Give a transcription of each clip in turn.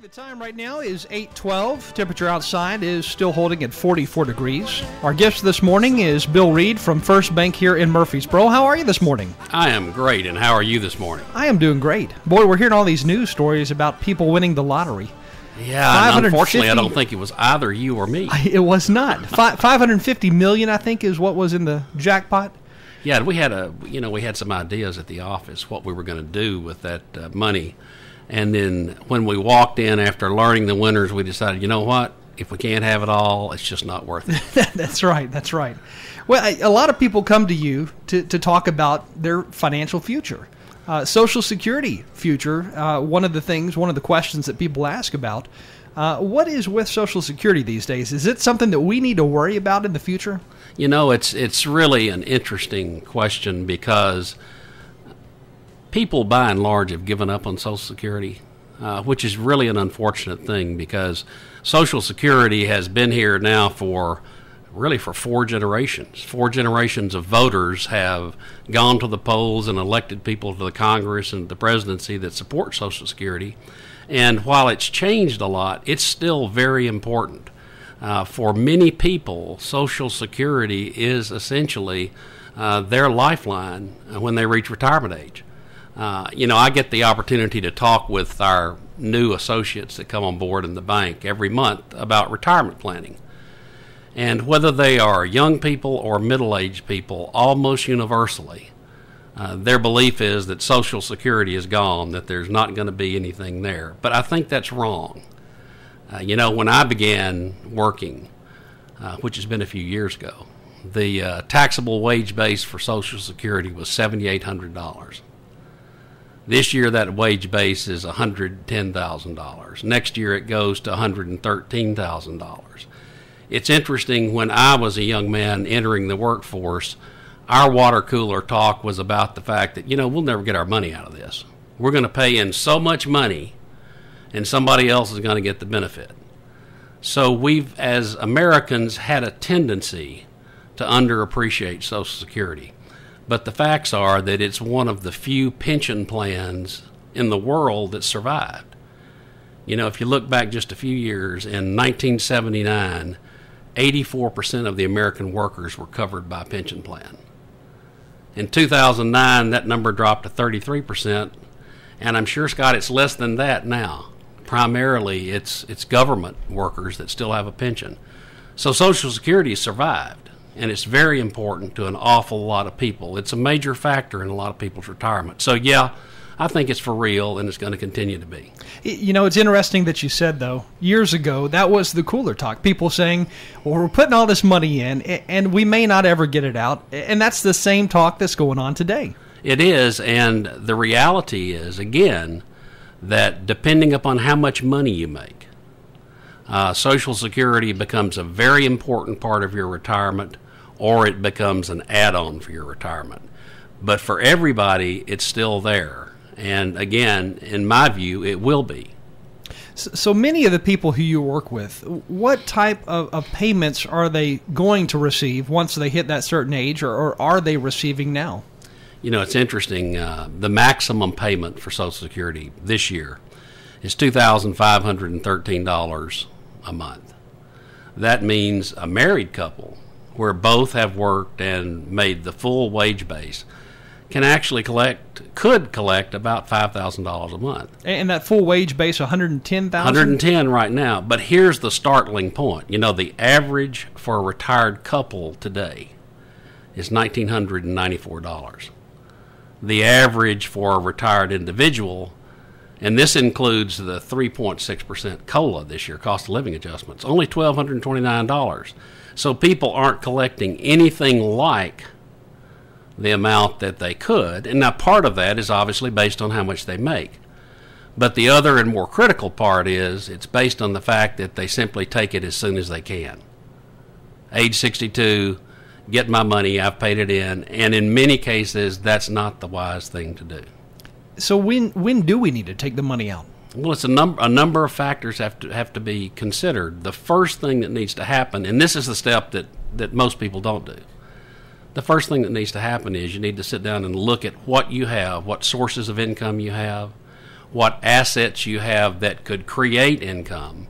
The time right now is 8:12. Temperature outside is still holding at 44 degrees. Our guest this morning is Bill Reid from FirstBank here in Murfreesboro. How are you this morning? I am great, and how are you this morning? I am doing great. Boy, we're hearing all these news stories about people winning the lottery. Yeah, and unfortunately, I don't think it was either you or me. It was not. $550 million, I think, is what was in the jackpot. Yeah, we had some ideas at the office what we were going to do with that money. And then when we walked in after learning the winners, we decided, you know what? If we can't have it all, it's just not worth it. That's right. That's right. Well, a lot of people come to you to talk about their financial future. Social Security future, one of the questions that people ask about. What is with Social Security these days? Is it something that we need to worry about in the future? You know, it's really an interesting question because people, by and large, have given up on Social Security, which is really an unfortunate thing because Social Security has been here now for 4 generations. 4 generations of voters have gone to the polls and elected people to the Congress and the presidency that support Social Security. And while it's changed a lot, it's still very important. For many people, Social Security is essentially their lifeline when they reach retirement age. I get the opportunity to talk with our new associates that come on board in the bank every month about retirement planning. And whether they are young people or middle-aged people, almost universally, their belief is that Social Security is gone, that there's not going to be anything there. But I think that's wrong. When I began working, which has been a few years ago, the taxable wage base for Social Security was $7,800. This year, that wage base is $110,000. Next year, it goes to $113,000. It's interesting, when I was a young man entering the workforce, our water cooler talk was about the fact that, we'll never get our money out of this. We're going to pay in so much money, and somebody else is going to get the benefit. So we've, as Americans, had a tendency to underappreciate Social Security. But the facts are that it's one of the few pension plans in the world that survived. If you look back just a few years, in 1979, 84% of the American workers were covered by a pension plan. In 2009, that number dropped to 33%, and I'm sure, Scott, it's less than that now. Primarily, it's government workers that still have a pension. So Social Security survived. And it's very important to an awful lot of people. It's a major factor in a lot of people's retirement. So, yeah, I think it's for real, and it's going to continue to be. It's interesting that you said, though, years ago, that was the cooler talk. People saying, well, we're putting all this money in, and we may not ever get it out. And that's the same talk that's going on today. It is, and the reality is, again, that depending upon how much money you make, Social Security becomes a very important part of your retirement, or it becomes an add-on for your retirement. But for everybody, it's still there. And again, in my view, it will be. So many of the people who you work with, what type of payments are they going to receive once they hit that certain age, or are they receiving now? It's interesting. The maximum payment for Social Security this year is $2,513 a month. That means a married couple where both have worked and made the full wage base could collect about $5,000 a month. And that full wage base, $110,000? $110,000 right now. But here's the startling point. The average for a retired couple today is $1,994. The average for a retired individual, and this includes the 3.6% COLA this year, cost of living adjustments, only $1,229. So people aren't collecting anything like the amount that they could. And now part of that is obviously based on how much they make. But the other and more critical part is it's based on the fact that they simply take it as soon as they can. Age 62, get my money, I've paid it in. And in many cases, that's not the wise thing to do. So when do we need to take the money out? Well, it's a number of factors have to be considered. The first thing that needs to happen, and this is the step that most people don't do, the first thing that needs to happen is you need to sit down and look at what you have, what sources of income you have, what assets you have that could create income,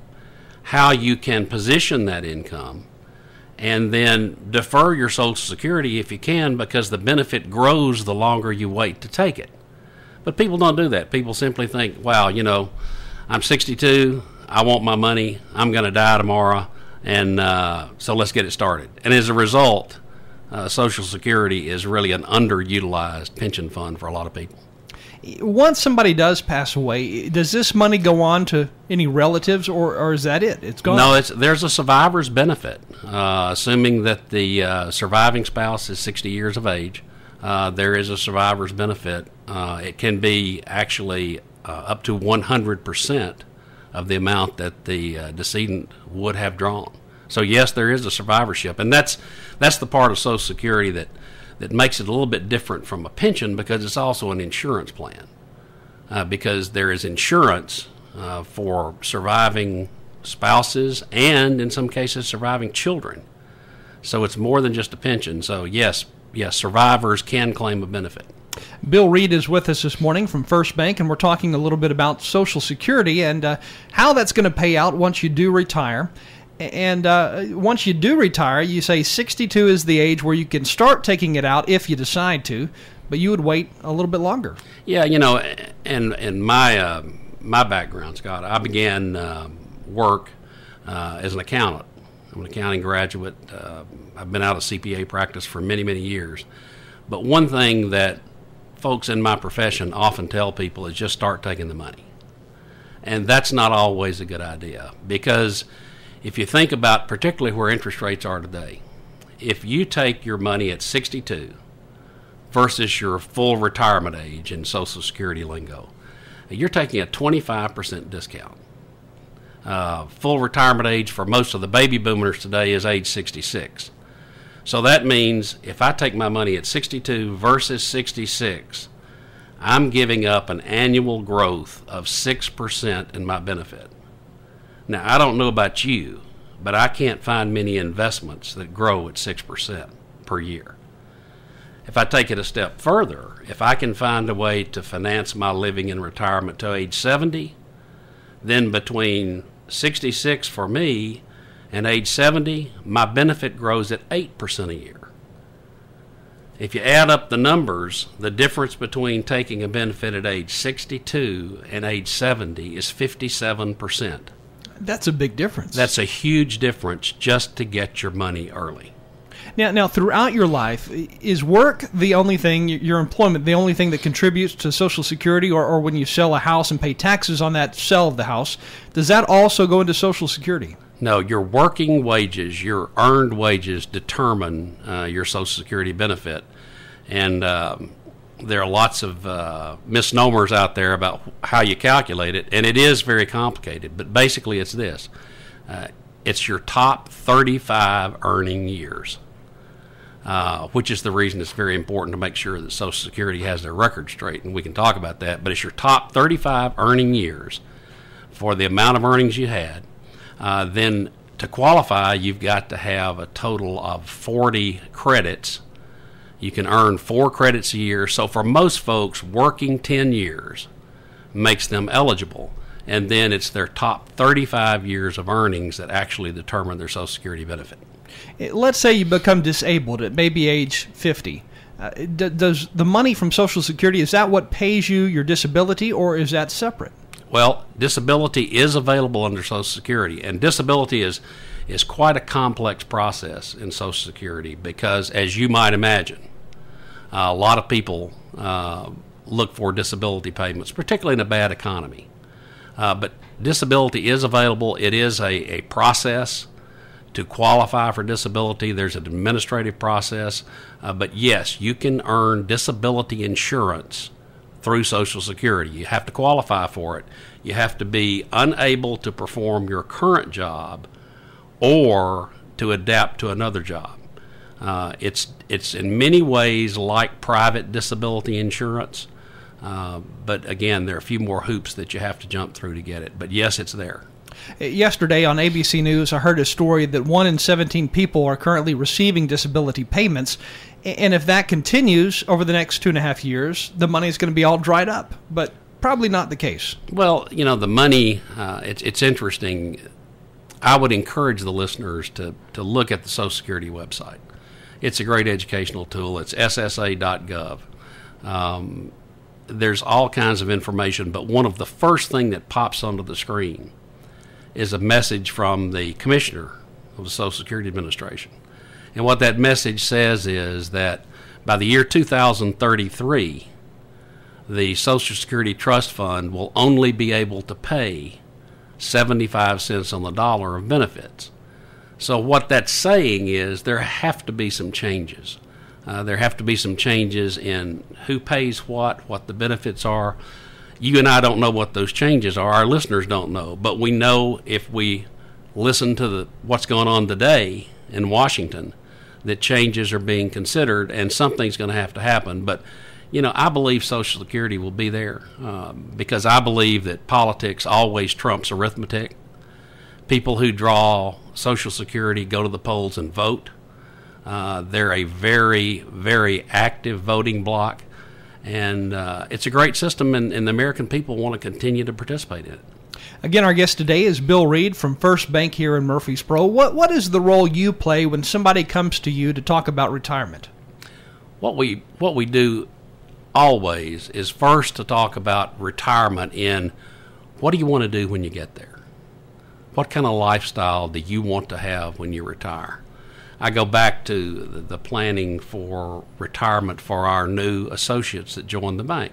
how you can position that income, and then defer your Social Security if you can, because the benefit grows the longer you wait to take it. But people don't do that. People simply think, wow, I'm 62, I want my money, I'm going to die tomorrow, and so let's get it started. And as a result, Social Security is really an underutilized pension fund for a lot of people. Once somebody does pass away, does this money go on to any relatives, or is that it? It's gone? No, there's a survivor's benefit, assuming that the surviving spouse is 60 years of age. There is a survivor's benefit. It can be actually up to 100% of the amount that the decedent would have drawn. So yes, there is a survivorship, and that's the part of Social Security that makes it a little bit different from a pension, because it's also an insurance plan. Because there is insurance for surviving spouses and, in some cases, surviving children. So it's more than just a pension. So yes, survivors can claim a benefit. Bill Reid is with us this morning from First Bank, and we're talking a little bit about Social Security and how that's going to pay out once you do retire. And once you do retire, you say 62 is the age where you can start taking it out if you decide to, but you would wait a little bit longer. Yeah, and my background, Scott, I began work as an accountant. I'm an accounting graduate. I've been out of CPA practice for many, many years. But one thing that folks in my profession often tell people is just start taking the money. And that's not always a good idea, because if you think about particularly where interest rates are today, if you take your money at 62 versus your full retirement age in Social Security lingo, you're taking a 25% discount. Full retirement age for most of the baby boomers today is age 66. So that means if I take my money at 62 versus 66, I'm giving up an annual growth of 6% in my benefit. Now, I don't know about you, but I can't find many investments that grow at 6% per year. If I take it a step further, if I can find a way to finance my living in retirement to age 70, then between 66 for me and age 70, my benefit grows at 8% a year. If you add up the numbers, the difference between taking a benefit at age 62 and age 70 is 57%. That's a big difference. That's a huge difference just to get your money early. Now, throughout your life, is work the only thing, your employment, the only thing that contributes to Social Security, or when you sell a house and pay taxes on that sale of the house, does that also go into Social Security? No, your working wages, your earned wages determine your Social Security benefit. And there are lots of misnomers out there about how you calculate it, and it is very complicated. But basically it's this. It's your top 35 earning years, which is the reason it's very important to make sure that Social Security has their record straight, and we can talk about that. But it's your top 35 earning years for the amount of earnings you had. Then to qualify, you've got to have a total of 40 credits. You can earn 4 credits a year. So for most folks, working 10 years makes them eligible. And then it's their top 35 years of earnings that actually determine their Social Security benefit. Let's say you become disabled at maybe age 50. Does the money from Social Security, is that what pays you your disability, or is that separate? Well, disability is available under Social Security, and disability is quite a complex process in Social Security because, as you might imagine, a lot of people look for disability payments, particularly in a bad economy. But disability is available. It is a process to qualify for disability. There's an administrative process. But yes, you can earn disability insurance through Social Security. You have to qualify for it. You have to be unable to perform your current job or to adapt to another job. It's in many ways like private disability insurance, but again, there are a few more hoops that you have to jump through to get it. But yes, it's there. Yesterday on ABC News, I heard a story that 1 in 17 people are currently receiving disability payments, and if that continues over the next 2.5 years, the money is going to be all dried up. But probably not the case. Well, the money, it's interesting. I would encourage the listeners to look at the Social Security website. It's a great educational tool. It's ssa.gov. There's all kinds of information, but one of the first thing that pops onto the screen is a message from the commissioner of the Social Security Administration. And what that message says is that by the year 2033, the Social Security Trust Fund will only be able to pay 75 cents on the dollar of benefits. So what that's saying is there have to be some changes. There have to be some changes in who pays what the benefits are. You and I don't know what those changes are. Our listeners don't know. But we know if we listen to what's going on today in Washington that changes are being considered and something's going to have to happen. But, I believe Social Security will be there because I believe that politics always trumps arithmetic. People who draw Social Security go to the polls and vote. They're a very, very active voting bloc, and it's a great system, and the American people want to continue to participate in it. Again, our guest today is Bill Reid from First Bank here in Murfreesboro. What is the role you play when somebody comes to you to talk about retirement? What we do always is first to talk about retirement in what do you want to do when you get there? What kind of lifestyle do you want to have when you retire? I go back to the planning for retirement for our new associates that join the bank.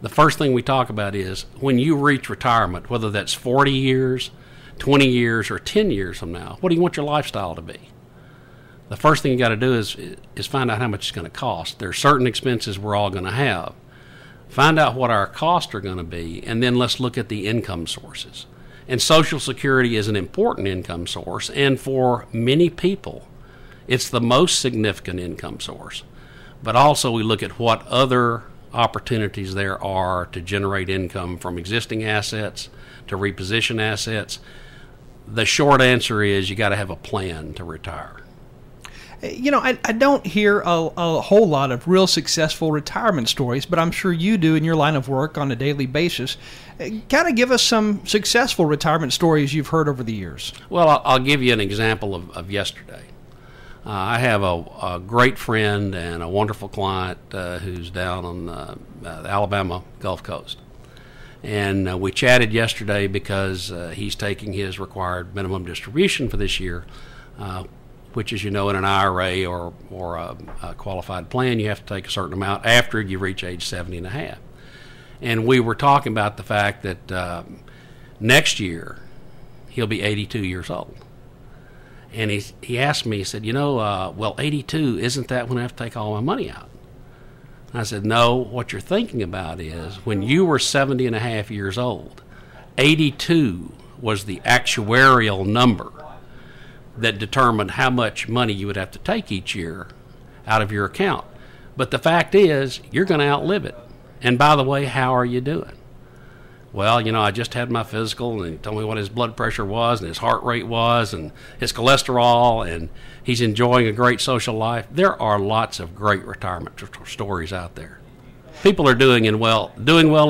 The first thing we talk about is when you reach retirement, whether that's 40 years, 20 years, or 10 years from now, what do you want your lifestyle to be? The first thing you got to do is find out how much it's going to cost. There are certain expenses we're all going to have. Find out what our costs are going to be, and then let's look at the income sources. And Social Security is an important income source, and for many people, it's the most significant income source. But also we look at what other opportunities there are to generate income from existing assets, to reposition assets. The short answer is you got to have a plan to retire. I don't hear a whole lot of real successful retirement stories, but I'm sure you do in your line of work on a daily basis. Kind of give us some successful retirement stories you've heard over the years. Well, I'll give you an example of yesterday. I have a great friend and a wonderful client who's down on the Alabama Gulf Coast. And we chatted yesterday because he's taking his required minimum distribution for this year, which is, in an IRA or a qualified plan, you have to take a certain amount after you reach age 70 and a half. And we were talking about the fact that next year he'll be 82 years old. And he asked me, he said, 82, isn't that when I have to take all my money out? And I said, no, what you're thinking about is when you were 70 and a half years old, 82 was the actuarial number that determined how much money you would have to take each year out of your account. But the fact is, you're going to outlive it. And by the way, how are you doing? Well, I just had my physical, and he told me what his blood pressure was, and his heart rate was, and his cholesterol, and he's enjoying a great social life. There are lots of great retirement stories out there. People are doing well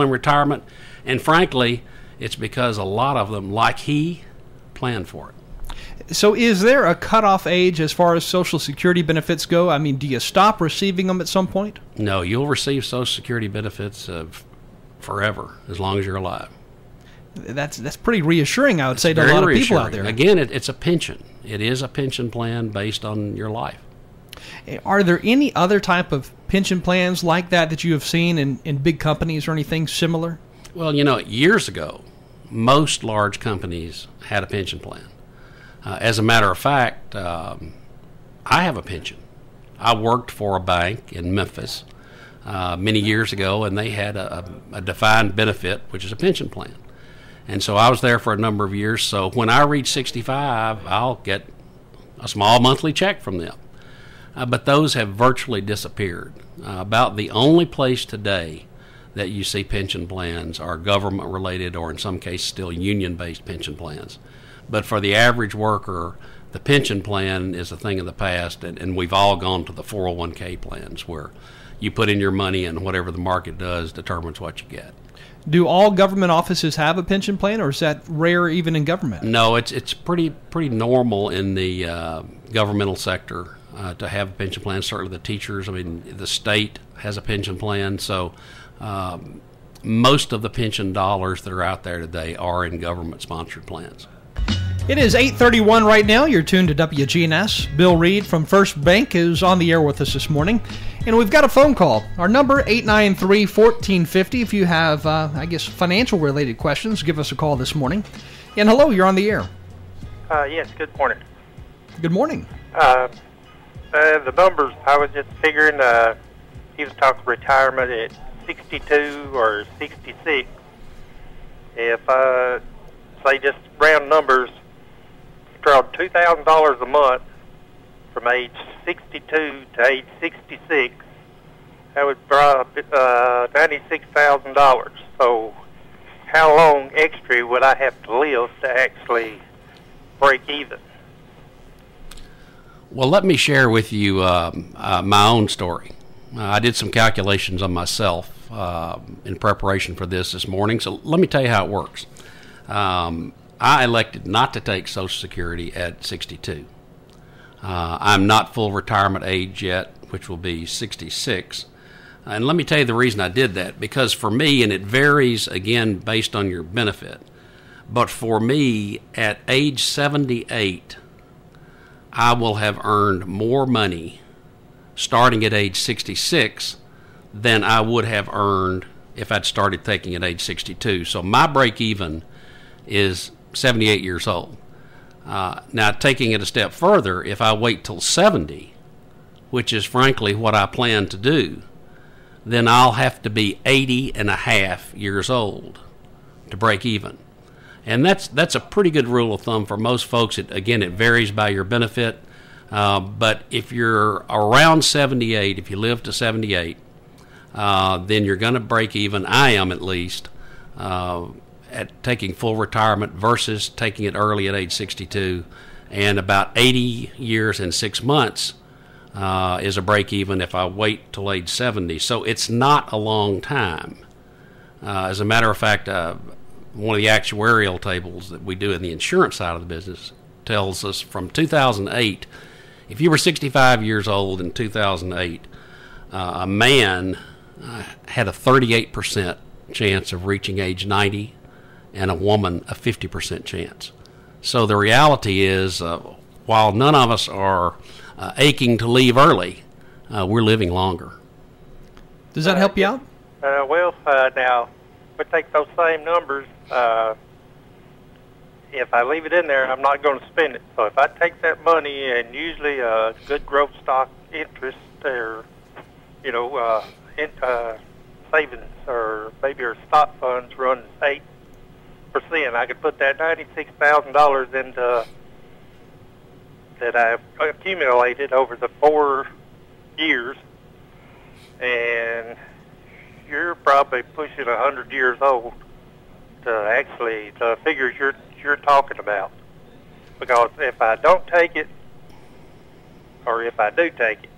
in retirement, and frankly, it's because a lot of them, like he, planned for it. So is there a cutoff age as far as Social Security benefits go? I mean, do you stop receiving them at some point? No, you'll receive Social Security benefits forever, as long as you're alive. That's pretty reassuring, I would say, to a lot of people out there. Again, it's a pension. It is a pension plan based on your life. Are there any other type of pension plans like that you have seen in big companies or anything similar? Well, years ago, most large companies had a pension plan. As a matter of fact, I have a pension. I worked for a bank in Memphis many years ago, and they had a defined benefit, which is a pension plan. And so I was there for a number of years. So when I reach 65, I'll get a small monthly check from them. But those have virtually disappeared. About the only place today that you see pension plans are government-related or in some cases still union-based pension plans. But for the average worker, the pension plan is a thing of the past, and we've all gone to the 401k plans where you put in your money and whatever the market does determines what you get. Do all government offices have a pension plan, or is that rare even in government? No, it's pretty normal in the governmental sector to have a pension plan. Certainly the teachers. I mean, the state has a pension plan, so most of the pension dollars that are out there today are in government-sponsored plans. It is 8:31 right now. You're tuned to WGNS. Bill Reid from First Bank is on the air with us this morning. And we've got a phone call. Our number, 893-1450. If you have, financial-related questions, give us a call this morning. And hello, you're on the air. Yes, good morning. Good morning. The numbers, I was just figuring, he was talking retirement at 62 or 66. If, say, just round numbers, draw $2,000 a month from age 62 to age 66, that would draw $96,000. So how long extra would I have to live to actually break even? Well, let me share with you my own story. I did some calculations on myself in preparation for this morning, so let me tell you how it works. I elected not to take Social Security at 62. I'm not full retirement age yet, which will be 66. And let me tell you the reason I did that, because for me, and it varies, again, based on your benefit, but for me, at age 78, I will have earned more money starting at age 66 than I would have earned if I'd started taking at age 62. So my break even is 78 years old. Now, taking it a step further, if I wait till 70, which is frankly what I plan to do, then I'll have to be 80 and a half years old to break even. And that's a pretty good rule of thumb for most folks. It varies by your benefit. But if you're around 78, if you live to 78, then you're going to break even, I am at least, at taking full retirement versus taking it early at age 62. And about 80 years and 6 months is a break even if I wait till age 70. So it's not a long time. As a matter of fact, one of the actuarial tables that we do in the insurance side of the business tells us from 2008, if you were 65 years old in 2008, a man had a 38% chance of reaching age 90 and a woman a 50% chance. So the reality is, while none of us are aching to leave early, we're living longer. Does that help you out? Now, we take those same numbers. If I leave it in there, I'm not going to spend it. So if I take that money and usually a good growth stock interest or, savings or maybe our stock funds run 8%, I could put that $96,000 into that I've accumulated over the 4 years, and you're probably pushing 100 years old to actually the figures you're talking about. Because if I don't take it, or if I do take it,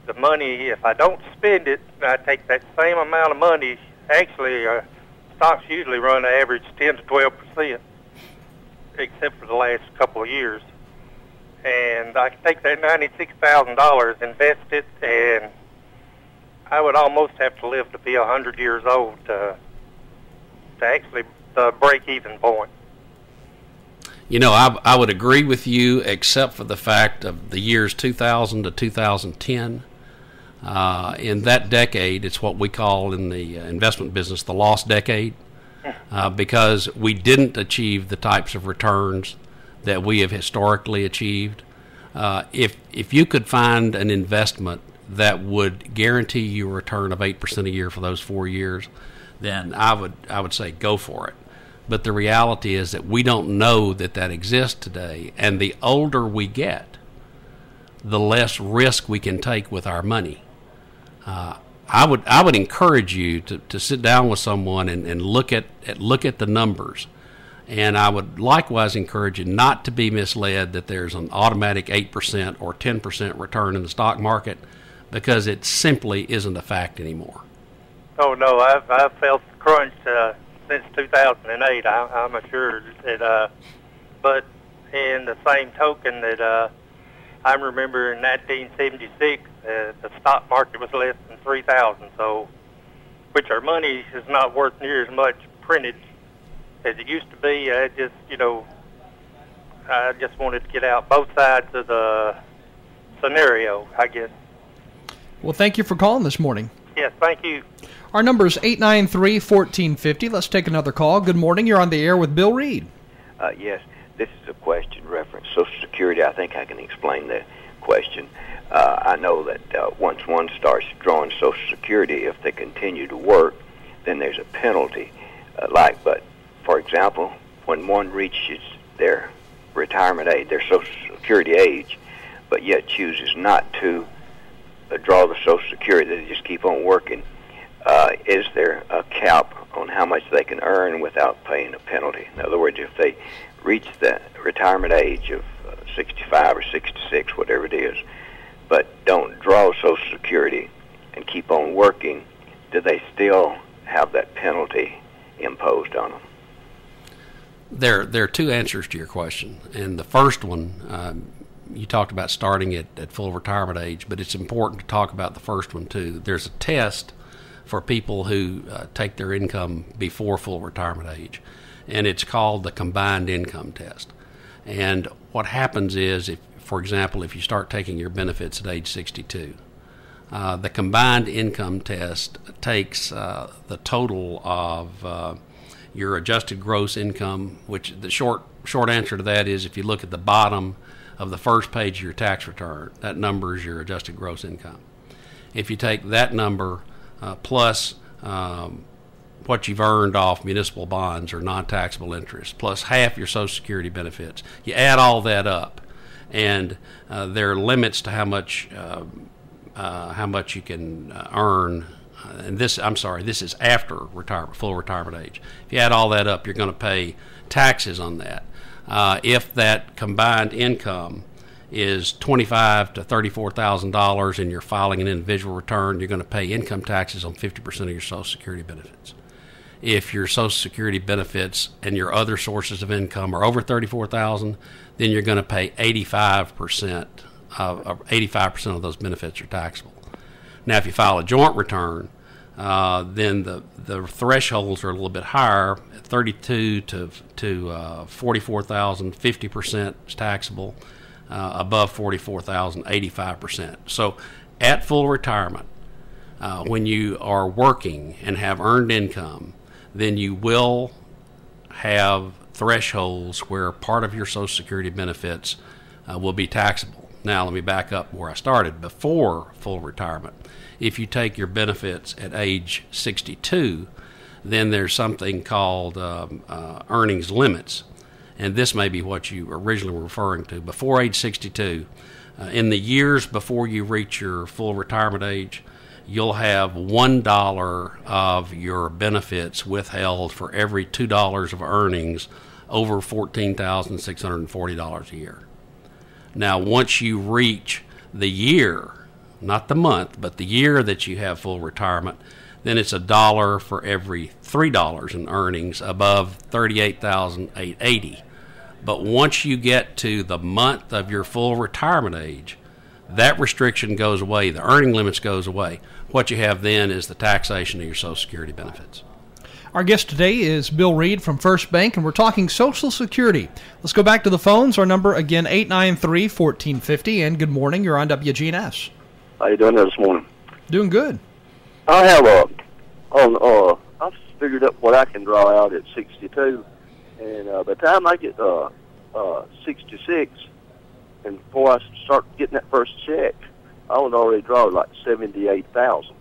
the money, if I don't spend it, I take that same amount of money. Actually, stocks usually run an average 10 to 12%, except for the last couple of years. And I can take that $96,000, invest it, and I would almost have to live to be 100 years old to actually the break-even point. I would agree with you, except for the fact of the years 2000 to 2010. In that decade, it's what we call in the investment business the lost decade, because we didn't achieve the types of returns that we have historically achieved. If you could find an investment that would guarantee you a return of 8% a year for those 4 years, then I would say go for it. But the reality is that we don't know that exists today, and the older we get, the less risk we can take with our money. I would encourage you to sit down with someone and look at the numbers. And I would likewise encourage you not to be misled that there's an automatic 8% or 10% return in the stock market, because it simply isn't a fact anymore. Oh no, I've felt the crunch since 2008. I'm assured that. But in the same token, that I remember in 1976, the stock market was less than 3,000. So, which our money is not worth near as much printed as it used to be. I just wanted to get out both sides of the scenario, I guess. Well, thank you for calling this morning. Yes, thank you. Our number is 893-1450. Let's take another call. Good morning. You're on the air with Bill Reid. Yes, this is a question reference Social Security. I think I can explain the question. I know that once one starts drawing Social Security, if they continue to work, then there's a penalty. But for example, when one reaches their retirement age, their Social Security age, but yet chooses not to draw the Social Security, they just keep on working, is there a cap on how much they can earn without paying a penalty? In other words, if they reach the retirement age of 65 or 66, whatever it is, but don't draw Social Security and keep on working, do they still have that penalty imposed on them? There are two answers to your question, and the first one, you talked about starting at full retirement age, but it's important to talk about the first one too. There's a test for people who take their income before full retirement age, and it's called the combined income test. And what happens is, if, for example, if you start taking your benefits at age 62, the combined income test takes the total of your adjusted gross income, which the short answer to that is, if you look at the bottom of the first page of your tax return, that number is your adjusted gross income. If you take that number plus what you've earned off municipal bonds or non-taxable interest, plus half your Social Security benefits, you add all that up, and there are limits to how much you can earn. And this is after retirement, full retirement age. If you add all that up, you're going to pay taxes on that. If that combined income is $25,000 to $34,000 and you're filing an individual return, you're going to pay income taxes on 50% of your Social Security benefits. If your Social Security benefits and your other sources of income are over $34,000, then you're going to pay 85% of those benefits are taxable. Now, if you file a joint return, then the thresholds are a little bit higher. 32 to 44,000, 50% is taxable. Above 44,000, 85%. So, at full retirement, when you are working and have earned income, then you will have thresholds where part of your Social Security benefits will be taxable. Now, let me back up where I started. Before full retirement, if you take your benefits at age 62, then there's something called earnings limits. And this may be what you originally were referring to. Before age 62, in the years before you reach your full retirement age, you'll have $1 of your benefits withheld for every $2 of earnings over $14,640 a year. Now, once you reach the year, not the month, but the year that you have full retirement, then it's $1 for every $3 in earnings above $38,880. But once you get to the month of your full retirement age, that restriction goes away. The earning limits goes away. What you have then is the taxation of your Social Security benefits. Our guest today is Bill Reid from First Bank, and we're talking Social Security. Let's go back to the phones. Our number, again, 893-1450. And good morning. You're on WGNS. How you doing there this morning? Doing good. I have I've figured up what I can draw out at 62, and by the time I get 66, and before I start getting that first check, I would already draw like 78,000,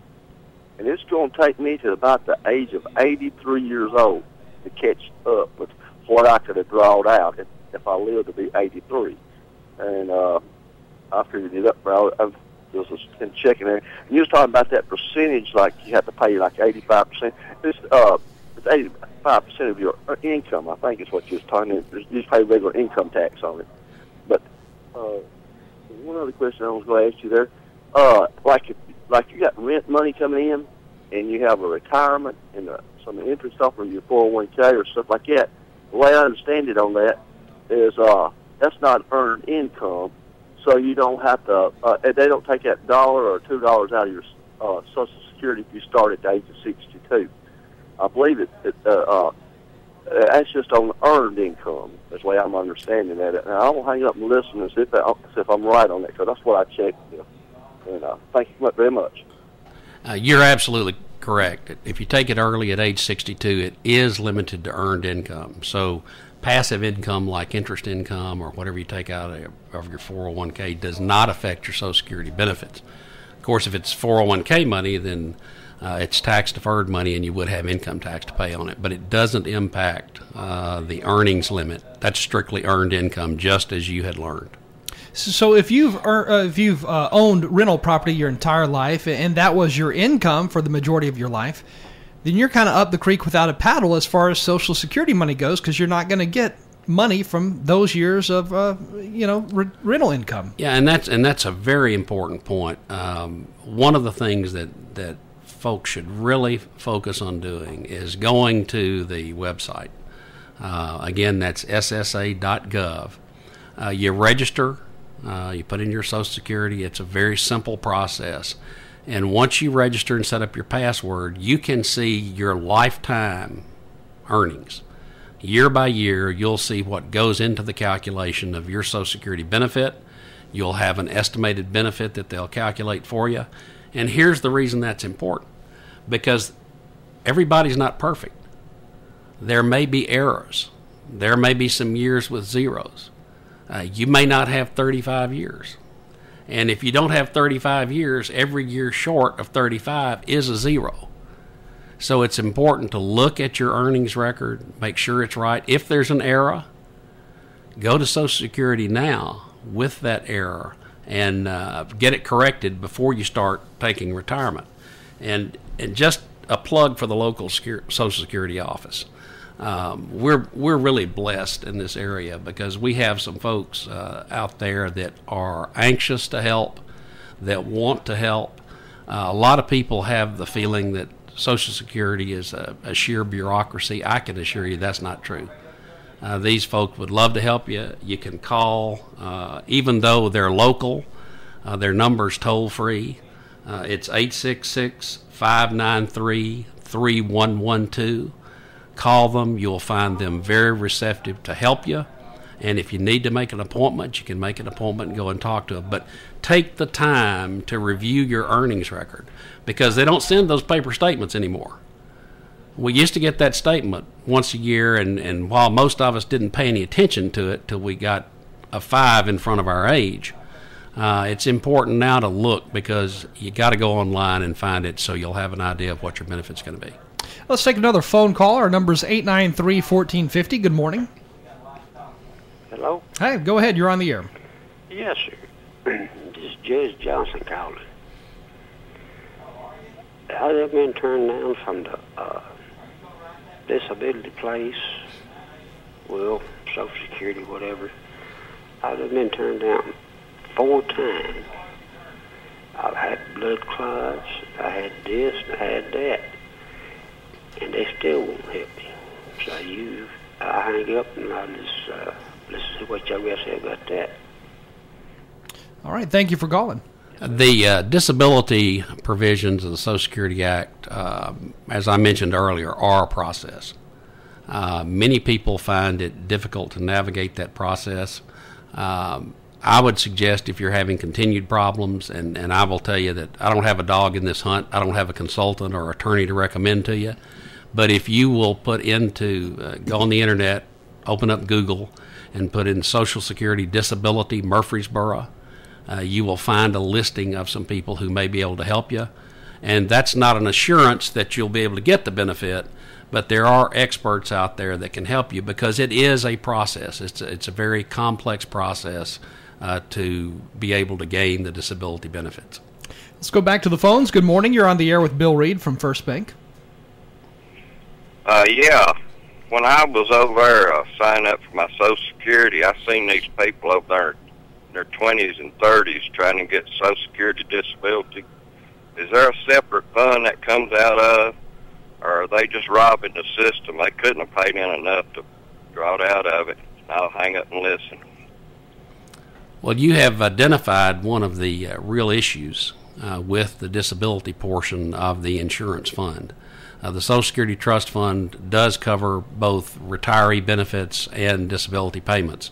and it's going to take me to about the age of 83 years old to catch up with what I could have drawn out if I lived to be 83, and I figured it up. I've just been checking there. And you was talking about that percentage, like you have to pay like 85%. It's 85% of your income, I think, is what you was talking about. You just pay regular income tax on it. But one other question I was going to ask you there, like you got rent money coming in, and you have a retirement and some interest off of your 401k or stuff like that, the way I understand it on that is that's not earned income, so you don't have to. They don't take that $1 or $2 out of your Social Security if you start at the age of 62. I believe that's just on earned income. That's the way I'm understanding that. Now, I will hang up and listen and see if I'm right on that, because that's what I checked. And thank you very much. You're absolutely correct. If you take it early at age 62, it is limited to earned income. So passive income like interest income or whatever you take out of your 401k does not affect your Social Security benefits. Of course, if it's 401k money, then it's tax-deferred money and you would have income tax to pay on it. But it doesn't impact the earnings limit. That's strictly earned income, just as you had learned. So if you've owned rental property your entire life and that was your income for the majority of your life, then you're kind of up the creek without a paddle as far as Social Security money goes, because you're not going to get money from those years of rental income. Yeah, and that's a very important point. One of the things that folks should really focus on doing is going to the website. Again, that's ssa.gov. You register. You put in your Social Security. It's a very simple process. And once you register and set up your password, you can see your lifetime earnings. Year by year, you'll see what goes into the calculation of your Social Security benefit. You'll have an estimated benefit that they'll calculate for you. And here's the reason that's important. Because everybody's not perfect. There may be errors. There may be some years with zeros. You may not have 35 years. And if you don't have 35 years, every year short of 35 is a zero. So it's important to look at your earnings record, make sure it's right. If there's an error, go to Social Security now with that error and get it corrected before you start taking retirement. And just a plug for the local Social Security office. We're really blessed in this area because we have some folks out there that are anxious to help, that want to help. A lot of people have the feeling that Social Security is a sheer bureaucracy. I can assure you that's not true. These folks would love to help you. You can call, even though they're local, their number's toll free. It's 866-593-3112. Call them. You'll find them very receptive to help you. And if you need to make an appointment, you can make an appointment and go and talk to them. But take the time to review your earnings record because they don't send those paper statements anymore. We used to get that statement once a year, and while most of us didn't pay any attention to it till we got a 5 in front of our age, it's important now to look because you got to go online and find it so you'll have an idea of what your benefit's going to be. Let's take another phone call. Our number is 893-1450. Good morning. Hello? Hey, go ahead. You're on the air. Yes, sir. This is Judge Johnson calling. I've been turned down from the disability place, well, Social Security, whatever. I've been turned down 4 times. I've had blood clots, I had this, and I had that. And they still won't help me. So I hang up and I just listen to what y'all got to say about that. All right, thank you for calling. The disability provisions of the Social Security Act, as I mentioned earlier, are a process. Many people find it difficult to navigate that process. I would suggest if you're having continued problems, and I will tell you that I don't have a dog in this hunt, I don't have a consultant or attorney to recommend to you, but if you will put into, go on the internet, open up Google, and put in Social Security Disability Murfreesboro, you will find a listing of some people who may be able to help you. And that's not an assurance that you'll be able to get the benefit, but there are experts out there that can help you because it is a process. It's a very complex process to be able to gain the disability benefits. Let's go back to the phones. Good morning. You're on the air with Bill Reid from First Bank. Yeah. When I was over there signing up for my Social Security, I seen these people over there in their 20s and 30s trying to get Social Security disability is there a separate fund that comes out of, or are they just robbing the system? They couldn't have paid in enough to draw it out of it. I'll hang up and listen. Well, you have identified one of the real issues with the disability portion of the insurance fund. The Social Security Trust Fund does cover both retiree benefits and disability payments.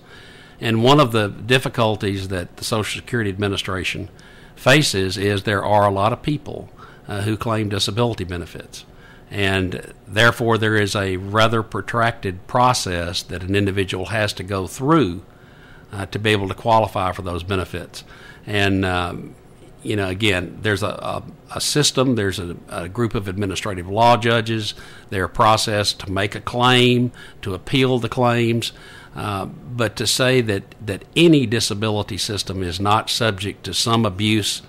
And one of the difficulties that the Social Security Administration faces is there are a lot of people who claim disability benefits. And therefore, there is a rather protracted process that an individual has to go through to be able to qualify for those benefits. And, again, there's a system, there's a group of administrative law judges, they're a process to make a claim, to appeal the claims. But to say that any disability system is not subject to some abuse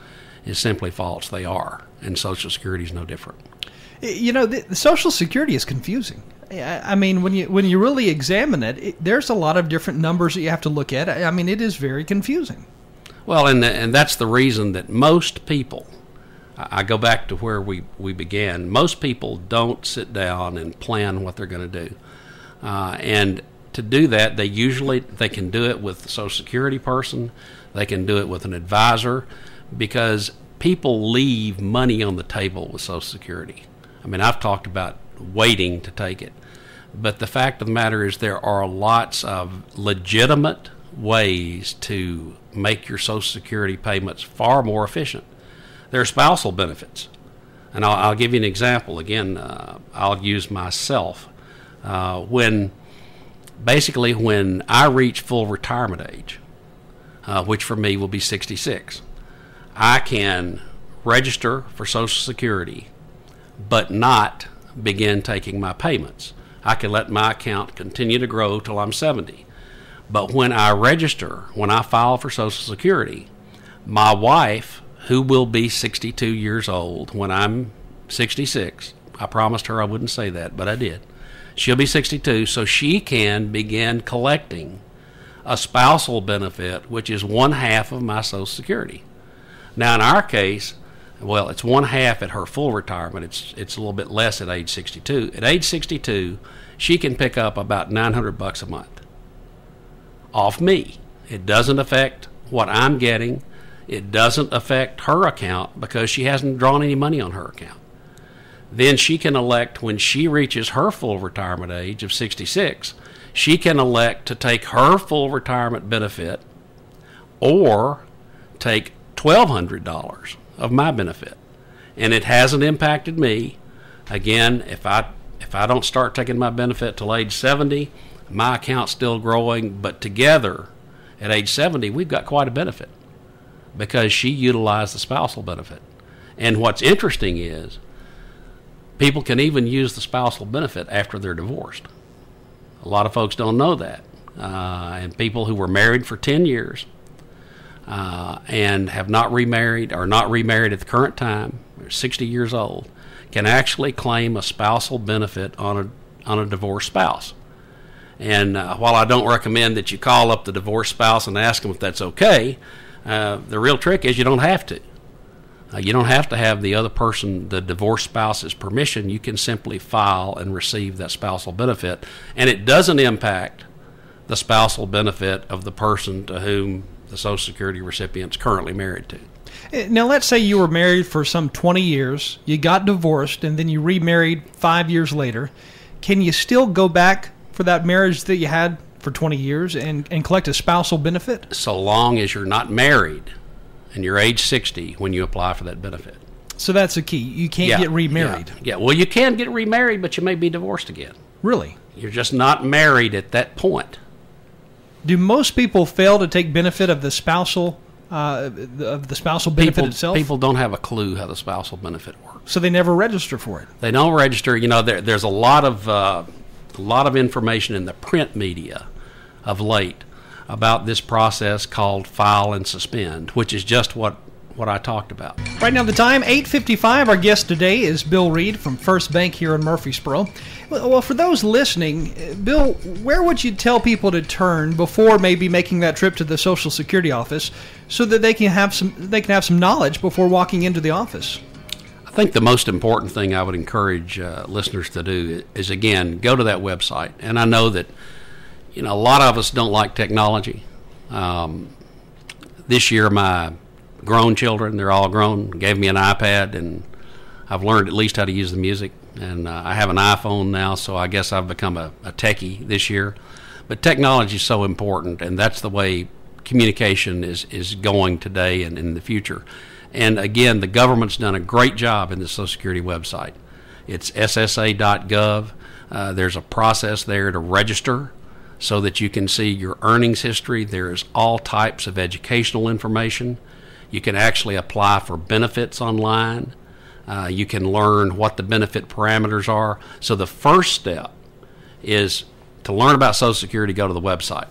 is simply false. They are. And Social Security is no different. The Social Security is confusing. I mean, when you really examine it, there's a lot of different numbers that you have to look at. I mean, it is very confusing. Well, and that's the reason that most people, I go back to where we began, most people don't sit down and plan what they're going to do. And to do that, they can do it with the Social Security person, they can do it with an advisor, because people leave money on the table with Social Security. I mean, I've talked about waiting to take it, but the fact of the matter is there are lots of legitimate ways to make your Social Security payments far more efficient. There are spousal benefits, and I'll give you an example. Again, I'll use myself. When I reach full retirement age, which for me will be 66, I can register for Social Security but not begin taking my payments. I can let my account continue to grow till I'm 70. But when I file for Social Security, my wife, who will be 62 years old when I'm 66, I promised her I wouldn't say that, but I did. She'll be 62, so she can begin collecting a spousal benefit, which is 1/2 of my Social Security. Now, in our case, well, it's 1/2 at her full retirement. It's a little bit less at age 62. At age 62, she can pick up about $900 a month off me. It doesn't affect what I'm getting. It doesn't affect her account because she hasn't drawn any money on her account. Then she can elect, when she reaches her full retirement age of 66, she can elect to take her full retirement benefit or take $1,200 of my benefit. And it hasn't impacted me. Again, if I don't start taking my benefit till age 70, my account's still growing, but together at age 70 we've got quite a benefit because she utilized the spousal benefit. And what's interesting is people can even use the spousal benefit after they're divorced. A lot of folks don't know that. And people who were married for 10 years and have not remarried or not remarried at the current time, they're 60 years old, can actually claim a spousal benefit on a divorced spouse. And while I don't recommend that you call up the divorced spouse and ask them if that's okay, the real trick is you don't have to. You don't have to have the other person, the divorced spouse's permission. You can simply file and receive that spousal benefit, and it doesn't impact the spousal benefit of the person to whom the Social Security recipient's currently married to. Now, let's say you were married for some 20 years, you got divorced, and then you remarried 5 years later. Can you still go back for that marriage that you had for 20 years and collect a spousal benefit? So long as you're not married and you're age 60 when you apply for that benefit. So that's the key. You can't get remarried. Yeah. Well, you can get remarried, but you may be divorced again. Really? You're just not married at that point. Do most people fail to take benefit of the spousal benefit itself? People don't have a clue how the spousal benefit works. So they never register for it. They don't register. There's a lot of information in the print media of late about this process called file and suspend, which is just what I talked about. Right now the time, 8:55. Our guest today is Bill Reid from First Bank here in Murfreesboro. Well, for those listening, Bill, where would you tell people to turn before maybe making that trip to the Social Security office so that they can have some knowledge before walking into the office? think the most important thing I would encourage listeners to do is, again, go to that website. And I know that, a lot of us don't like technology. This year, my grown children, they're all grown, gave me an iPad, and I've learned at least how to use the music. And I have an iPhone now, so I guess I've become a techie this year. But technology is so important, and that's the way communication is going today and in the future. And again, the government's done a great job in the Social Security website. It's ssa.gov. There's a process there to register so that you can see your earnings history. There's all types of educational information. You can actually apply for benefits online. You can learn what the benefit parameters are. So the first step is to learn about Social Security, go to the website.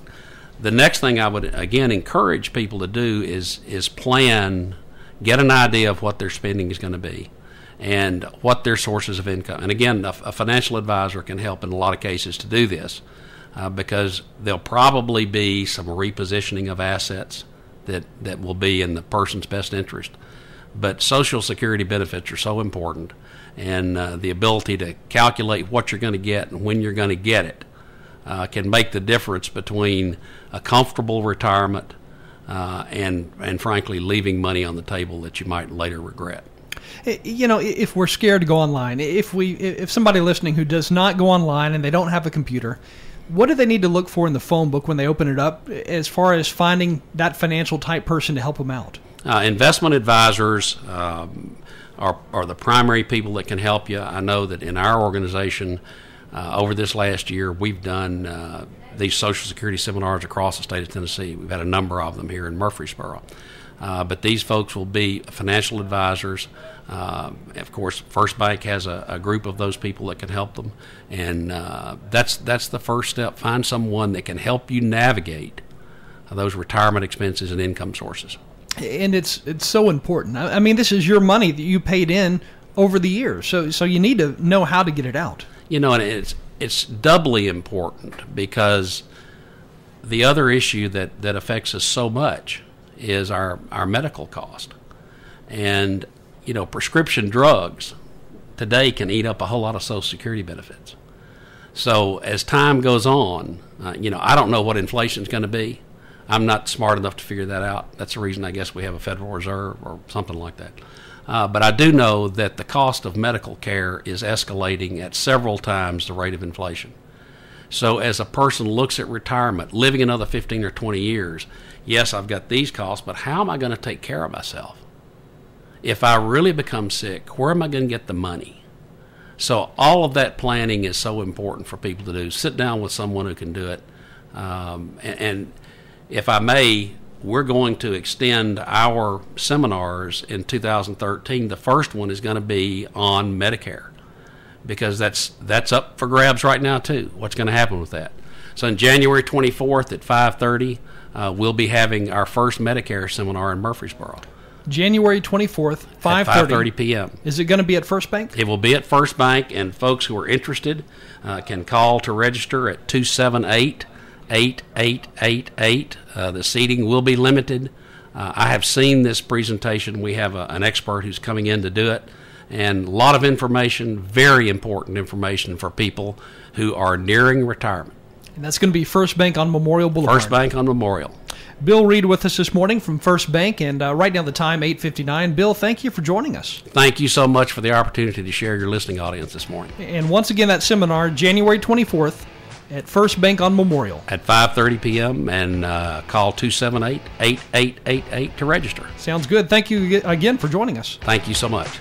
The next thing I would, again, encourage people to do is plan, get an idea of what their spending is going to be and what their sources of income. And again, a financial advisor can help in a lot of cases to do this because there'll probably be some repositioning of assets that will be in the person's best interest. But Social Security benefits are so important, and the ability to calculate what you're going to get and when you're going to get it can make the difference between a comfortable retirement and frankly leaving money on the table that you might later regret. If we're scared to go online, if somebody listening who does not go online and they don't have a computer, what do they need to look for in the phone book when they open it up as far as finding that financial type person to help them out? Investment advisors are the primary people that can help you. I know that in our organization, over this last year, we've done these Social Security seminars across the state of Tennessee. We've had a number of them here in Murfreesboro. But these folks will be financial advisors. Of course, FirstBank has a group of those people that can help them. And that's the first step. Find someone that can help you navigate those retirement expenses and income sources. And it's so important. I mean, this is your money that you paid in over the years. So you need to know how to get it out. And it's doubly important because the other issue that affects us so much is our medical cost. And, prescription drugs today can eat up a whole lot of Social Security benefits. So as time goes on, I don't know what inflation is going to be. I'm not smart enough to figure that out. That's the reason I guess we have a Federal Reserve or something like that. But I do know that the cost of medical care is escalating at several times the rate of inflation. So as a person looks at retirement, living another 15 or 20 years, yes, I've got these costs, but how am I going to take care of myself? If I really become sick, where am I going to get the money? So all of that planning is so important for people to do. Sit down with someone who can do it. And if I may, we're going to extend our seminars in 2013. The first one is going to be on Medicare because that's up for grabs right now too. What's going to happen with that? So on January 24th at 5:30, we'll be having our first Medicare seminar in Murfreesboro. January 24th, 5:30 p.m. Is it going to be at FirstBank? It will be at FirstBank, and folks who are interested can call to register at 278-8888. The seating will be limited. I have seen this presentation. We have an expert who's coming in to do it, and a lot of information, very important information for people who are nearing retirement. And that's going to be FirstBank on Memorial Boulevard. FirstBank on Memorial. Bill Reid with us this morning from FirstBank, and right now the time, 8:59. Bill, thank you for joining us. Thank you so much for the opportunity to share your listening audience this morning. And once again, that seminar, January 24th at FirstBank on Memorial. At 5:30 p.m. and call 278-8888 to register. Sounds good. Thank you again for joining us. Thank you so much.